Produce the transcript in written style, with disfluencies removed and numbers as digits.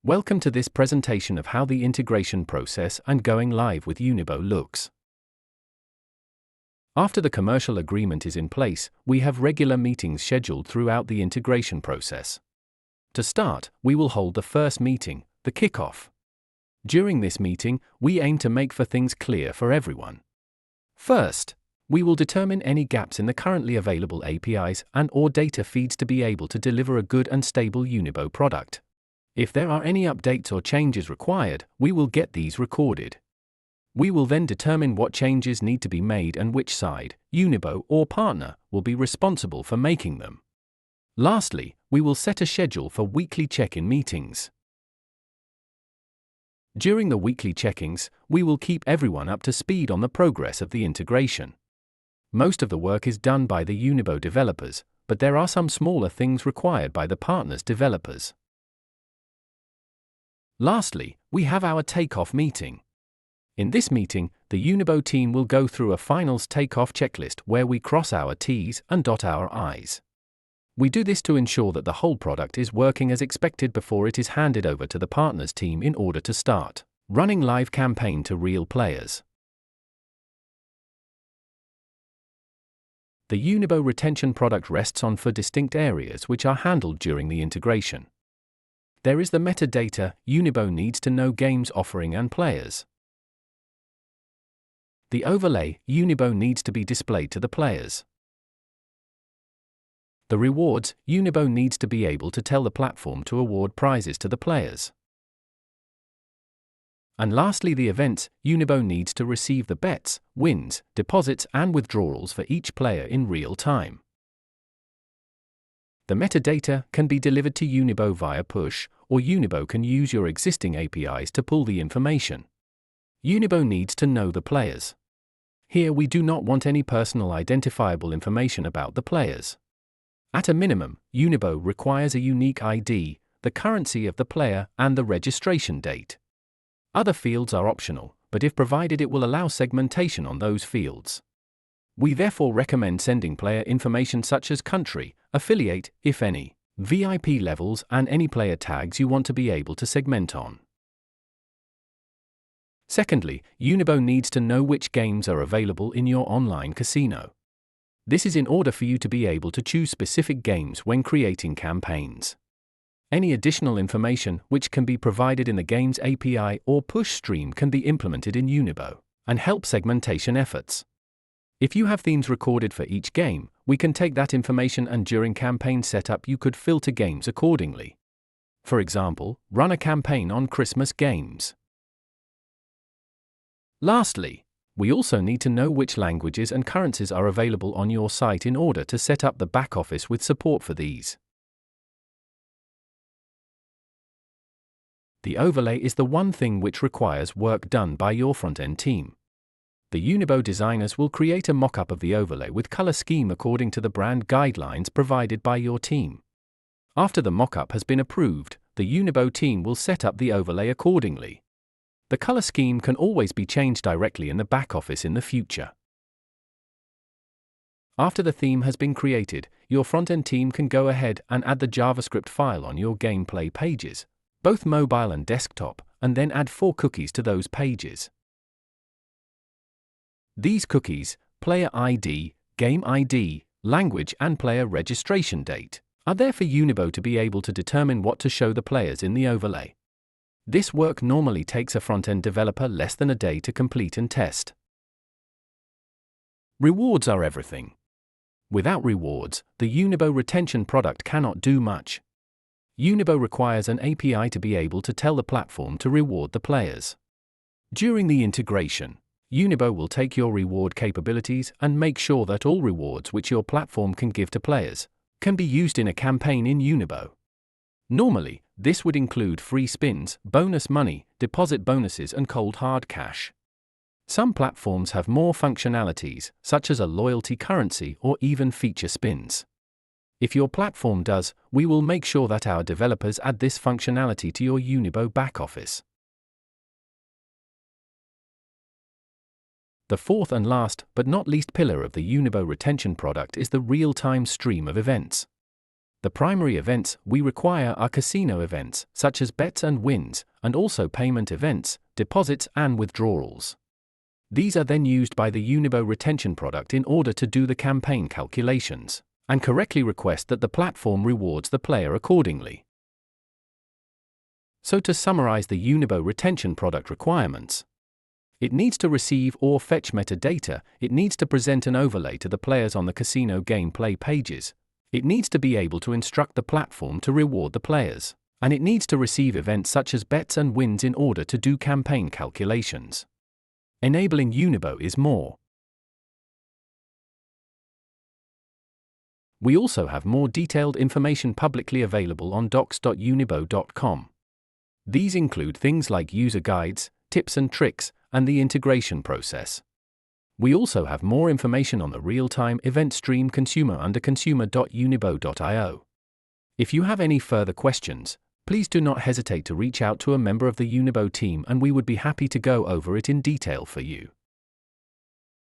Welcome to this presentation of how the integration process and going live with Unibo looks. After the commercial agreement is in place, we have regular meetings scheduled throughout the integration process. To start, we will hold the first meeting, the kickoff. During this meeting, we aim to make things clear for everyone. First, we will determine any gaps in the currently available APIs and/or data feeds to be able to deliver a good and stable Unibo product. If there are any updates or changes required, we will get these recorded. We will then determine what changes need to be made and which side, Unibo or partner, will be responsible for making them. Lastly, we will set a schedule for weekly check-in meetings. During the weekly check-ins, we will keep everyone up to speed on the progress of the integration. Most of the work is done by the Unibo developers, but there are some smaller things required by the partners' developers. Lastly, we have our takeoff meeting. In this meeting, the Unibo team will go through a finals takeoff checklist where we cross our T's and dot our I's. We do this to ensure that the whole product is working as expected before it is handed over to the partners team in order to start running live campaign to real players. The Unibo retention product rests on four distinct areas which are handled during the integration. There is the metadata Unibo needs to know games offering and players. The overlay Unibo needs to be displayed to the players. The rewards Unibo needs to be able to tell the platform to award prizes to the players. And lastly, the events Unibo needs to receive the bets, wins, deposits and withdrawals for each player in real time. The metadata can be delivered to Unibo via push, or Unibo can use your existing APIs to pull the information. Unibo needs to know the players. Here we do not want any personal identifiable information about the players. At a minimum, Unibo requires a unique ID, the currency of the player, and the registration date. Other fields are optional, but if provided it will allow segmentation on those fields. We therefore recommend sending player information such as country, affiliate, if any, VIP levels and any player tags you want to be able to segment on. Secondly, Unibo needs to know which games are available in your online casino. This is in order for you to be able to choose specific games when creating campaigns. Any additional information which can be provided in the game's API or push stream can be implemented in Unibo and help segmentation efforts. If you have themes recorded for each game, we can take that information and during campaign setup you could filter games accordingly. For example, run a campaign on Christmas games. Lastly, we also need to know which languages and currencies are available on your site in order to set up the back office with support for these. The overlay is the one thing which requires work done by your front-end team. The Unibo designers will create a mock-up of the overlay with color scheme according to the brand guidelines provided by your team. After the mock-up has been approved, the Unibo team will set up the overlay accordingly. The color scheme can always be changed directly in the back office in the future. After the theme has been created, your front-end team can go ahead and add the JavaScript file on your gameplay pages, both mobile and desktop, and then add 4 cookies to those pages. These cookies, player ID, game ID, language and player registration date, are there for Unibo to be able to determine what to show the players in the overlay. This work normally takes a front-end developer less than a day to complete and test. Rewards are everything. Without rewards, the Unibo retention product cannot do much. Unibo requires an API to be able to tell the platform to reward the players. During the integration, Unibo will take your reward capabilities and make sure that all rewards which your platform can give to players can be used in a campaign in Unibo. Normally, this would include free spins, bonus money, deposit bonuses and cold hard cash. Some platforms have more functionalities, such as a loyalty currency or even feature spins. If your platform does, we will make sure that our developers add this functionality to your Unibo backoffice. The fourth and last, but not least pillar of the Unibo retention product is the real-time stream of events. The primary events we require are casino events, such as bets and wins, and also payment events, deposits and withdrawals. These are then used by the Unibo retention product in order to do the campaign calculations, and correctly request that the platform rewards the player accordingly. So to summarize the Unibo retention product requirements, it needs to receive or fetch metadata, it needs to present an overlay to the players on the casino gameplay pages, it needs to be able to instruct the platform to reward the players, and it needs to receive events such as bets and wins in order to do campaign calculations. Enabling Unibo is more. We also have more detailed information publicly available on docs.unibo.com. These include things like user guides, tips and tricks, and the integration process. We also have more information on the real-time event stream consumer under consumer.unibo.io. If you have any further questions, please do not hesitate to reach out to a member of the Unibo team and we would be happy to go over it in detail for you.